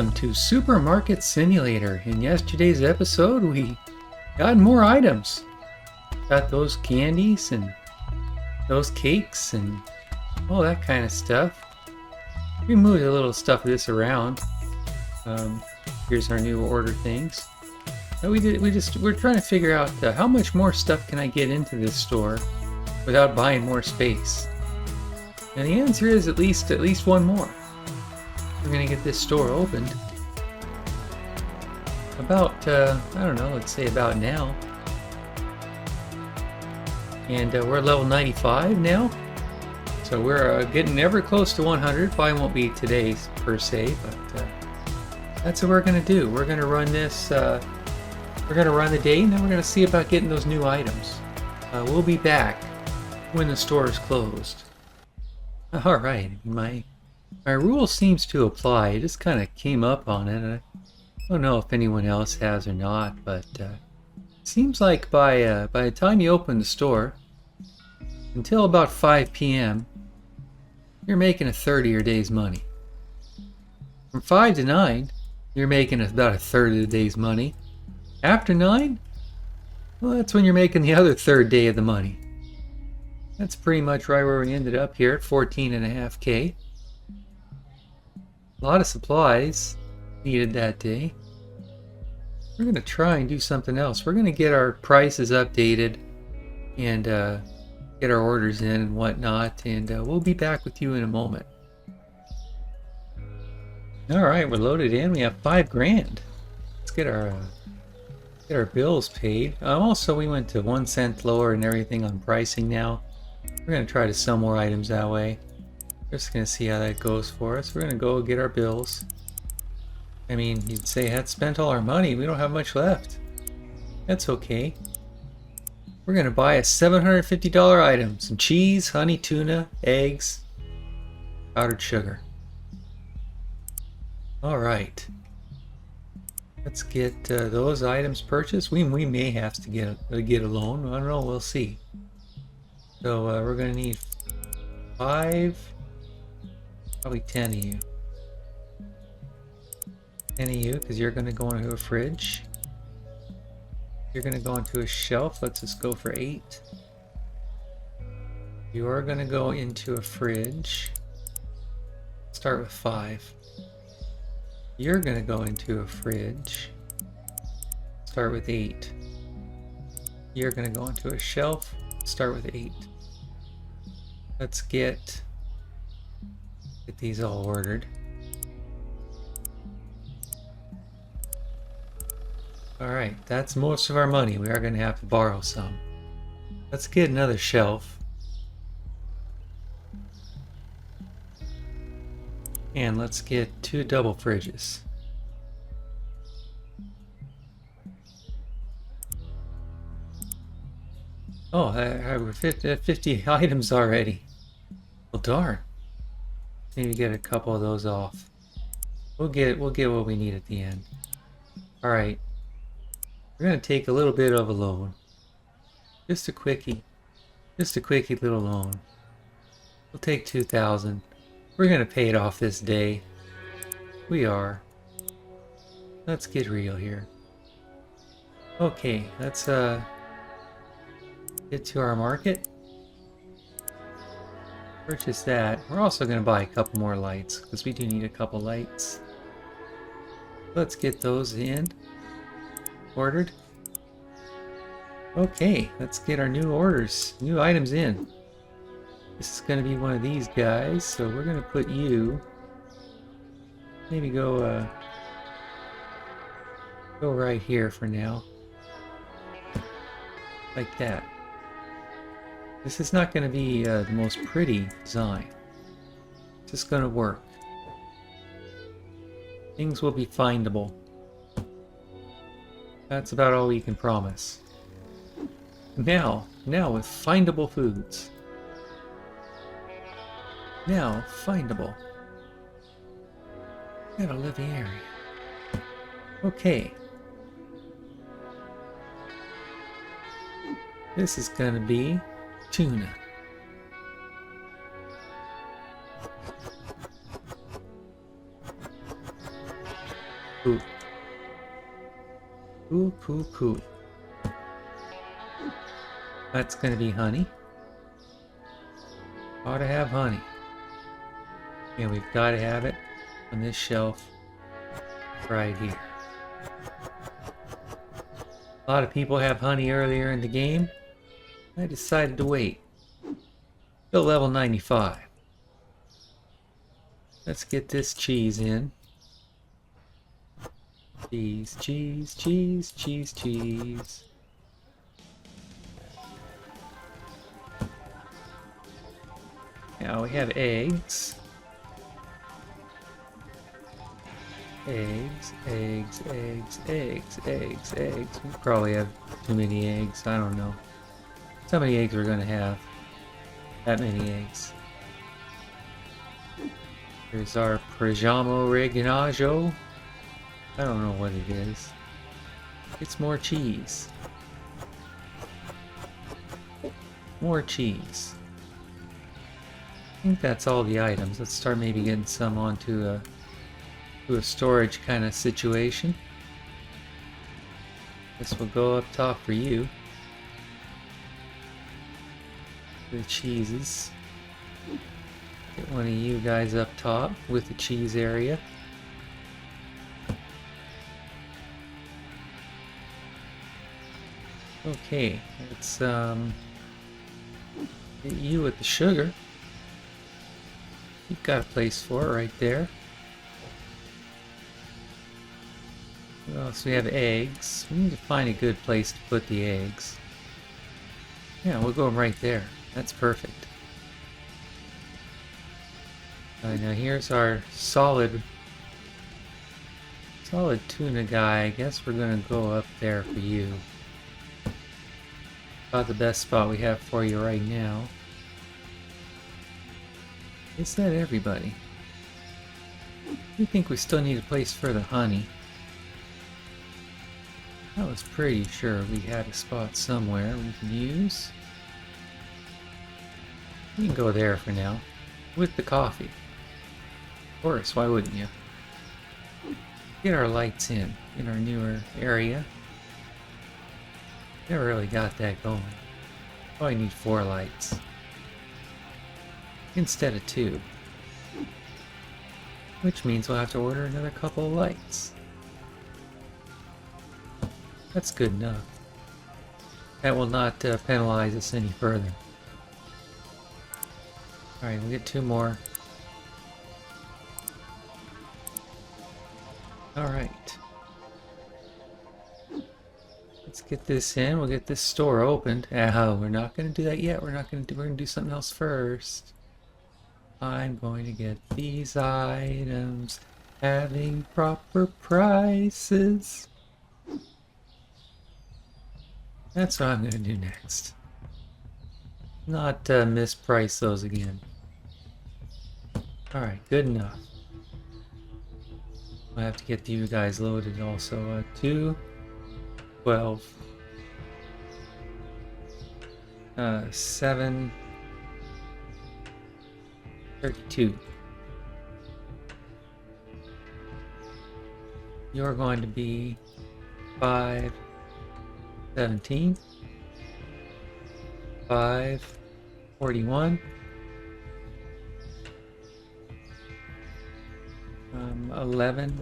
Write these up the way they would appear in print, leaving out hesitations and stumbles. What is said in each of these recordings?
Welcome to Supermarket Simulator. In yesterday's episode, we got more items. Got those candies and those cakes and all that kind of stuff. We moved a little stuff of this around. Here's our new order things. We're trying to figure out how much more stuff can I get into this store without buying more space. And the answer is at least one more. We're gonna get this store opened about, I don't know, let's say about now. And we're level 95 now. So we're getting ever close to 100. Probably won't be today per se, but that's what we're gonna do. We're gonna run this, we're gonna run the day, and then we're gonna see about getting those new items. We'll be back when the store is closed. Alright, my rule seems to apply. I just kind of came up on it. I don't know if anyone else has or not, but it seems like by the time you open the store, until about 5 p.m., you're making a third of your day's money. From 5 to 9, you're making about a third of the day's money. After 9, well, that's when you're making the other third day of the money. That's pretty much right where we ended up here at 14.5K. A lot of supplies needed that day. We're going to try and do something else. We're going to get our prices updated and get our orders in and whatnot, and we'll be back with you in a moment. Alright, we're loaded in. We have 5 grand. Let's get our bills paid. Also, we went to 1 cent lower and everything on pricing now. We're going to try to sell more items that way. Just going to see how that goes for us. We're going to go get our bills. I mean, you'd say had spent all our money. We don't have much left. That's okay. We're going to buy a $750 item. Some cheese, honey, tuna, eggs, powdered sugar. Alright. Let's get those items purchased. We may have to get a loan. I don't know. We'll see. So we're going to need 5... Probably 10 of you. 10 of you, because you're going to go into a fridge. You're going to go into a shelf. Let's just go for 8. You are going to go into a fridge. Start with 5. You're going to go into a fridge. Start with 8. You're going to go into a shelf. Start with 8. Let's get these all ordered. Alright, that's most of our money. We are going to have to borrow some. Let's get another shelf. And let's get 2 double fridges. Oh, we're 50 items already. Well, darn. Maybe get a couple of those off. We'll get what we need at the end. Alright. We're gonna take a little bit of a loan. Just a quickie little loan. We'll take 2,000. We're gonna pay it off this day. We are. Let's get real here. Okay, let's get to our market. Purchase that. We're also going to buy a couple more lights because we do need a couple lights. Let's get those in. Ordered. Okay, let's get our new orders, new items in. This is going to be one of these guys, so we're going to put you. Maybe go right here for now. Like that. This is not going to be the most pretty design. It's just going to work. Things will be findable. That's about all we can promise. Now with findable foods. Now, findable. At oliviarium. Okay. This is going to be tuna. Cool. Cool, cool, cool. That's gonna be honey. Ought to have honey. And we've got to have it on this shelf right here. A lot of people have honey earlier in the game. I decided to wait. Still level 95. Let's get this cheese in. Cheese, cheese, cheese, cheese, cheese. Now we have eggs. Eggs, eggs, eggs, eggs, eggs, eggs. We probably have too many eggs. I don't know. How many eggs we're gonna have? That many eggs. Here's our Parmigiano Reggiano. I don't know what it is. It's more cheese. More cheese. I think that's all the items. Let's start maybe getting some onto a storage kind of situation. This will go up top for you. The cheeses. Get one of you guys up top with the cheese area. Okay, let's get you with the sugar. You've got a place for it right there. What else? We have eggs. We need to find a good place to put the eggs. Yeah, we'll go right there. That's perfect. Now here's our solid tuna guy. I guess we're gonna go up there for you. About the best spot we have for you right now. Is that everybody? I think we still need a place for the honey. I was pretty sure we had a spot somewhere we could use. You can go there for now. With the coffee. Of course, why wouldn't you? Get our lights in our newer area. Never really got that going. Probably need 4 lights. Instead of 2. Which means we'll have to order another couple of lights. That's good enough. That will not penalize us any further. Alright, we'll get 2 more. Alright. Let's get this in. We'll get this store opened. Oh, we're not going to do that yet. We're going to do something else first. I'm going to get these items having proper prices. That's what I'm going to do next. Not misprice those again. Alright, good enough. I'll have to get you guys loaded also. 2, 12, 7, 32. You're going to be 5, 17, 5, 41, 11,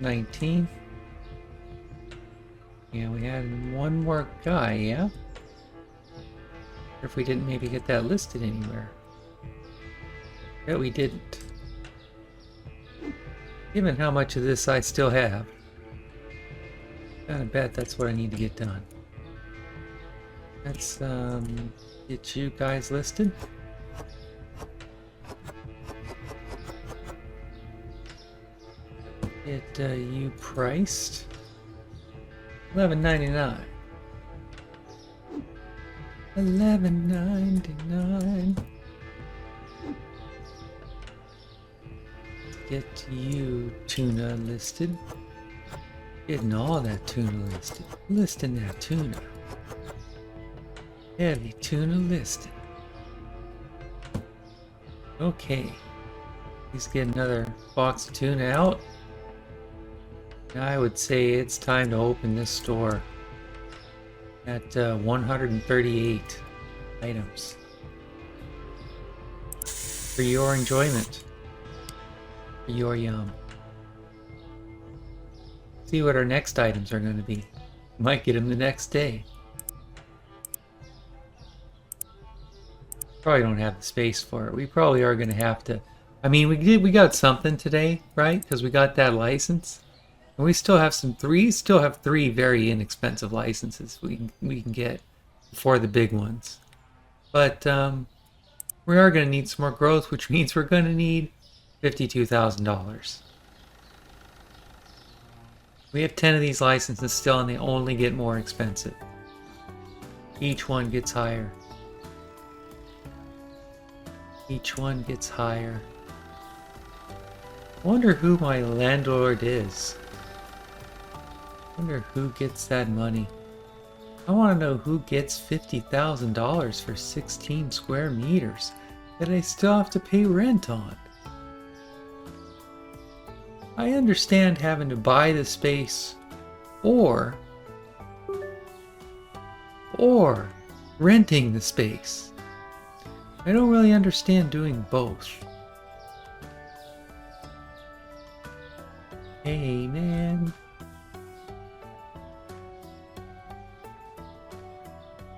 19, and we had one more guy, yeah? If we didn't maybe get that listed anywhere. Bet we didn't. Given how much of this I still have, I bet that's what I need to get done. Let's get you guys listed. Get you priced. $11.99. $11.99. Get you tuna listed. Getting all that tuna listed. Listing that tuna. Heavy tuna listed. Okay. Let's get another box of tuna out. I would say it's time to open this store at 138 items for your enjoyment, for your yum. See what our next items are going to be. Might get them the next day. Probably don't have the space for it. We probably are going to have to. I mean, we got something today, right? Because we got that license, and we still have three very inexpensive licenses we can get before the big ones. But we are going to need some more growth, which means we're going to need $52,000. We have 10 of these licenses still, and they only get more expensive. Each one gets higher. Each one gets higher. I wonder who my landlord is. I wonder who gets that money. I want to know who gets $50,000 for 16 square meters that I still have to pay rent on. I understand having to buy the space or renting the space. I don't really understand doing both. Hey, man.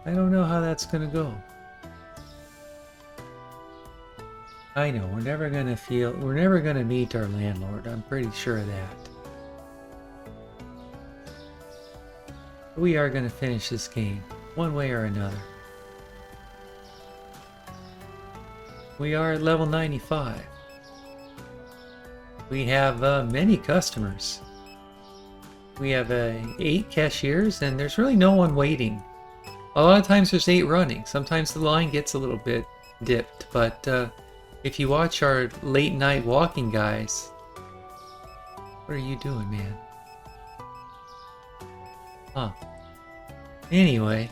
I don't know how that's gonna go. I know, we're never gonna meet our landlord. I'm pretty sure of that. We are gonna finish this game, one way or another. We are at level 95. We have many customers. We have 8 cashiers, and there's really no one waiting. A lot of times there's 8 running. Sometimes the line gets a little bit dipped, but if you watch our late night walking guys, what are you doing, man? Huh. Anyway,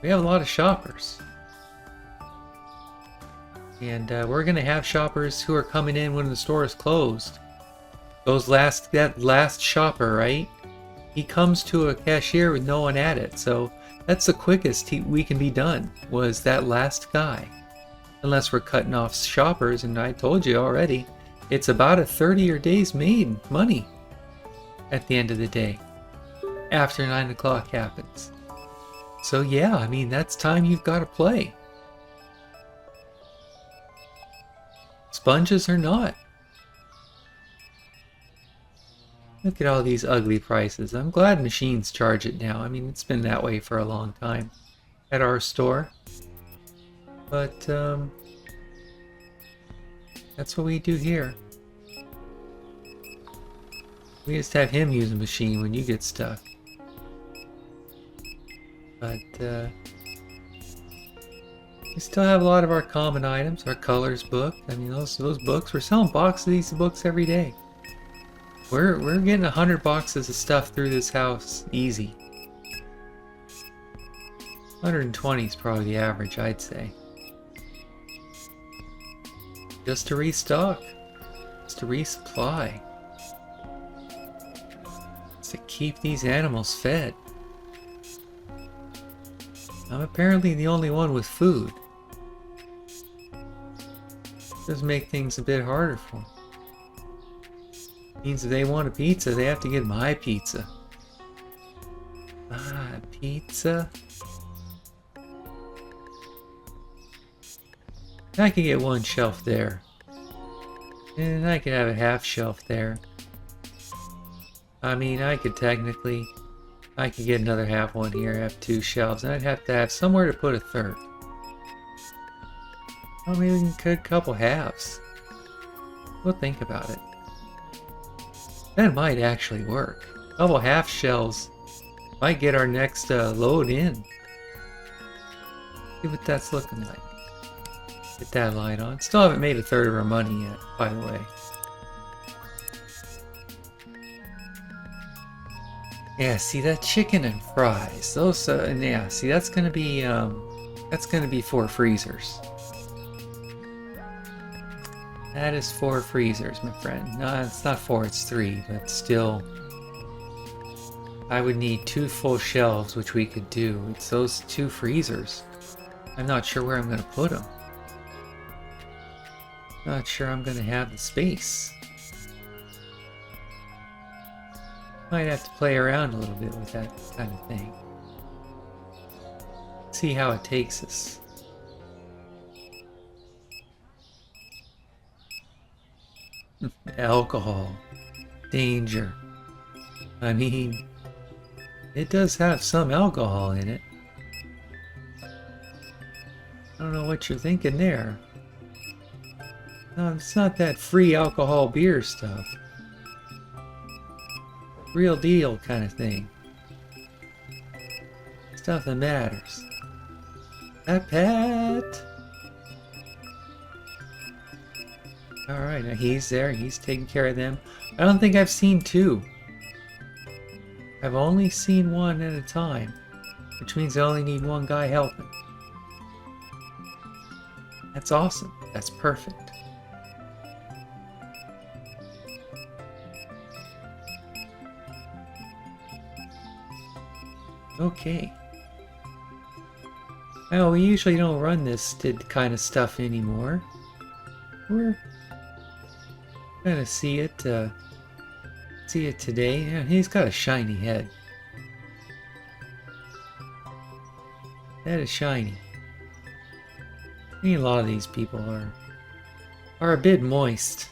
we have a lot of shoppers. And we're going to have shoppers who are coming in when the store is closed. That last shopper, right? He comes to a cashier with no one at it. So that's the quickest we can be done, was that last guy. Unless we're cutting off shoppers, and I told you already, it's about a 30 or days made money at the end of the day, after 9 o'clock happens. So yeah, I mean, that's time you've got to play. Sponges or not. Look at all these ugly prices. I'm glad machines charge it now. I mean, it's been that way for a long time at our store. But that's what we do here. We just have him use a machine when you get stuck. But we still have a lot of our common items, our colors book. I mean, those books. We're selling boxes of these books every day. We're getting 100 boxes of stuff through this house easy. 120 is probably the average, I'd say. Just to restock, just to resupply, just to keep these animals fed. I'm apparently the only one with food. Does make things a bit harder for them. Means if they want a pizza, they have to get my pizza. Ah, pizza. I could get one shelf there. And I could have a half shelf there. I mean, I could get another half one here, have 2 shelves, and I'd have to have somewhere to put a third. Well, maybe we can cut a couple halves. We'll think about it. That might actually work. A couple half shelves might get our next load in. See what that's looking like. Get that light on. Still haven't made a third of our money yet, by the way. Yeah, see that chicken and fries. Those, yeah, see that's gonna be for freezers. That is 4 freezers, my friend. No, it's not 4, it's 3, but still. I would need 2 full shelves, which we could do. It's those 2 freezers. I'm not sure where I'm going to put them. Not sure I'm going to have the space. Might have to play around a little bit with that kind of thing. See how it takes us. Alcohol. Danger. I mean, it does have some alcohol in it. I don't know what you're thinking there. No, it's not that free alcohol beer stuff. Real deal kind of thing. Stuff that matters. Pat! Alright, now he's there. He's taking care of them. I don't think I've seen 2. I've only seen 1 at a time. Which means I only need 1 guy helping. That's awesome. That's perfect. Okay. Well, we usually don't run this kind of stuff anymore. We're gonna see it today. Yeah, he's got a shiny head. That is shiny. I mean, a lot of these people are a bit moist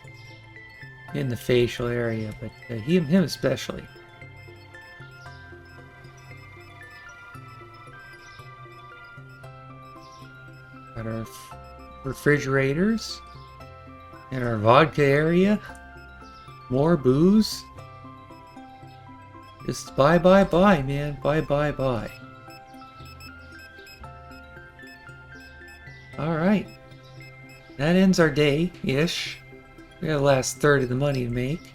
in the facial area, but him especially. Got our refrigerators and our vodka area. More booze. Just buy, man. Buy. Alright. That ends our day-ish. We got the last third of the money to make.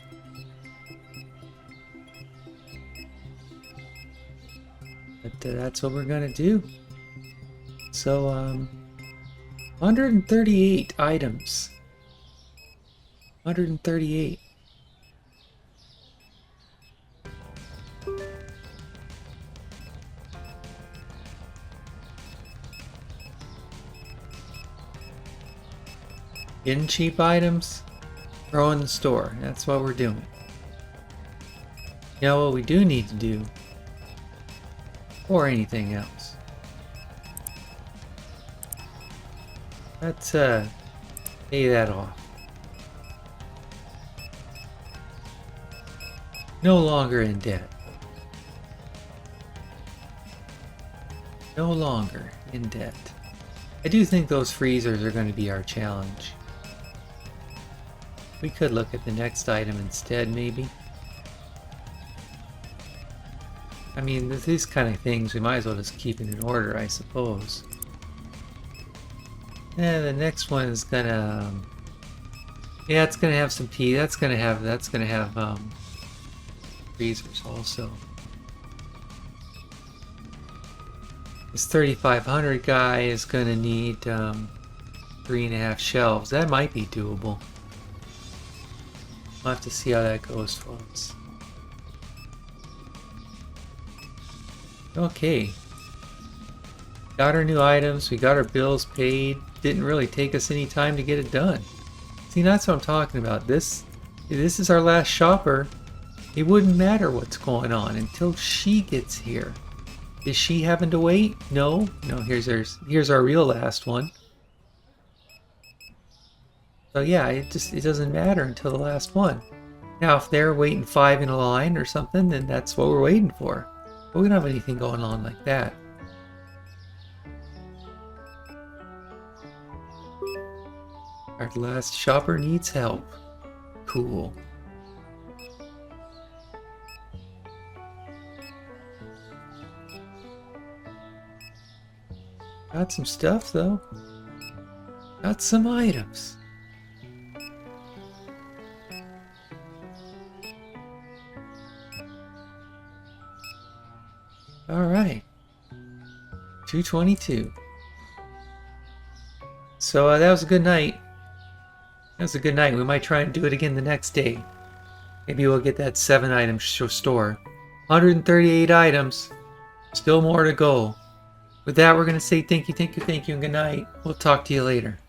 But that's what we're gonna do. So, 138 items. 138. Getting cheap items, throw in the store. That's what we're doing. You know what we do need to do, or anything else. Let's pay that off. No longer in debt. No longer in debt. I do think those freezers are going to be our challenge. We could look at the next item instead, maybe. I mean, these kind of things we might as well just keep in order, I suppose. And the next one is gonna, yeah, it's gonna have some pee. That's gonna have freezers also. This 3500 guy is gonna need 3.5 shelves. That might be doable. We'll have to see how that goes, folks. Okay. Got our new items. We got our bills paid. Didn't really take us any time to get it done. See, that's what I'm talking about. This is our last shopper. It wouldn't matter what's going on until she gets here. Is she having to wait? No. Here's our real last one. So yeah, it doesn't matter until the last one. Now, if they're waiting 5 in a line or something, then that's what we're waiting for. But we don't have anything going on like that. Our last shopper needs help. Cool. Got some stuff though. Got some items. Alright. 222. So that was a good night. That was a good night. We might try and do it again the next day. Maybe we'll get that 7-item store. 138 items. Still more to go. With that, we're going to say thank you, and good night. We'll talk to you later.